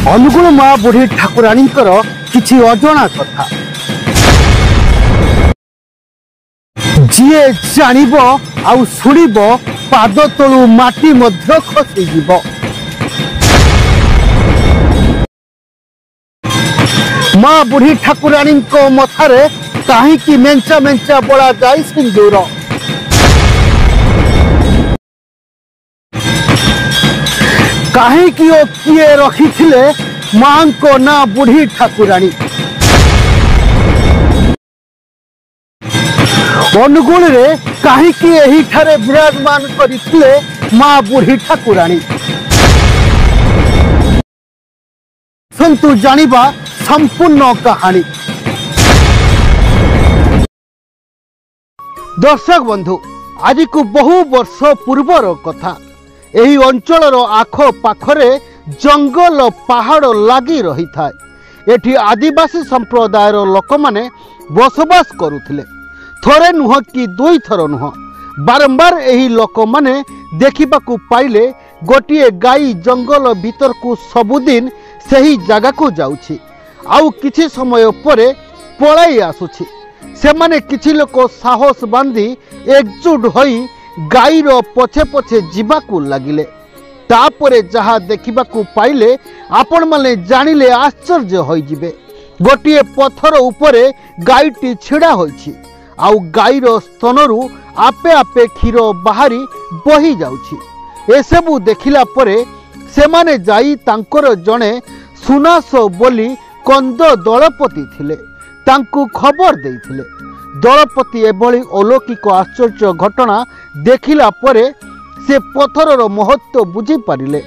अनुगुण माँ बुढ़ी ठाकुराणी किछि अजଣା कथा जीए जानिब आउ सुनिब पाद तलु माटी मध्य खसिजिब। माँ बुढ़ी ठाकुराणी मथारे काहीकि मेंचा मेंचा बड़ा जाए सिंदूर। काहीकि ओ किए रखिथिले मां को ना बुढ़ी ठाकुराणी। अनुगुण रे काहीकि एही ठारे विराजमान करिथिले मां बुढ़ी ठाकुराणी। संतु जानिबा संपूर्ण कहानी। दर्शक बंधु, आज को बहु वर्ष पूर्वर कथा। एही अंचलर आख पाखरे जंगल पहाड़ लगी रही था। एठी आदिवासी संप्रदायर लोक माने बसवास करुथिले। थोरे नुह कि दुई थर नुह, बारंबार एही लोक माने देखिबाकू पाइले गोटिए गाई जंगल भीतर को सबुदिन सही जगह को जाउछि, आउ किछि समय परे पलाई आसुछि। सेमाने किछि लोक साहस बांधी एकजुट होई गाईर पछे पछे जीवाकू लगिले। तापरे जहा देखिबाकू पाइले आपण माने जानिले आश्चर्य होई जिबे। गोटिए पत्थर उपरे गाईटी छिड़ा होइछि, आउ गाईर स्तनरू आपे आपे क्षीर बाहरी बही जाउछि। एसबू देखिला परे सेमाने जाई तांकर जणे सुनास बोली कंद दलपति थिले, तांकू खबर देइथिले। दलपति एभली अलौकिक आश्चर्य घटना देखिला परे से पत्थरर महत्व बुझी पारिले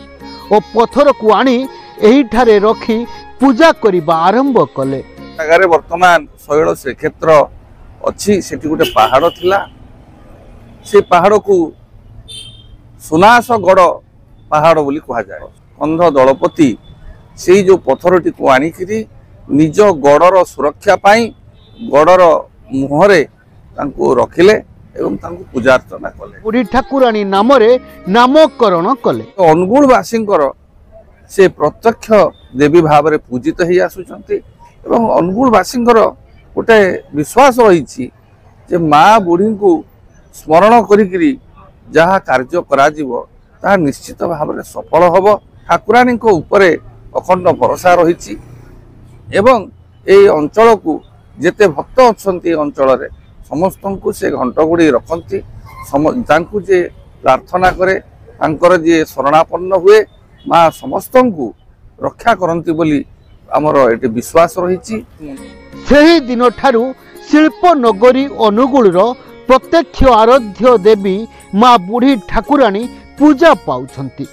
और पत्थर को आनी एही ठारे रखी पूजा करिबा आरंभ कले। जगारे वर्तमान शैल श्रीक्षेत्र अच्छी सेठी गोटे पहाड़ थिला। से पहाड़ को सुनासगढ़ पहाड़ बोली कहा जाए। कंध दलपति से जो पत्थरटी को आनिकिरी निज गड़र सुरक्षा पाई गड़र मुहरे तांको रखिले एवं तांको पूजा अर्चना कले। बुढ़ी ठाकुराणी नाम रे नामकरण कले। अनुगुणवासी से प्रत्यक्ष देवी भाव में पूजित हो आसुचंती एवं अनुगुणवासी गोटे विश्वास रही जे माँ बुढ़ी को स्मरण करी जहाँ कार्य कराजिवो ताहा निश्चित भाव में सफल हब। ठाकुराणी उपरे अखंड भरोसा रही एवं ए अंचल को जेते भक्त अच्छे अंचल समस्त को से घंट गुड़ी रखती जे प्रार्थना करे तांकर जे शरणापन्न हुए माँ समस्त को रक्षा करती बोली आमर ये विश्वास रही। सेही दिन ठारू शिल्प नगरी अनुगुलर प्रत्यक्ष आराध्य देवी माँ बुढ़ी ठाकुराणी पूजा पाउछंती।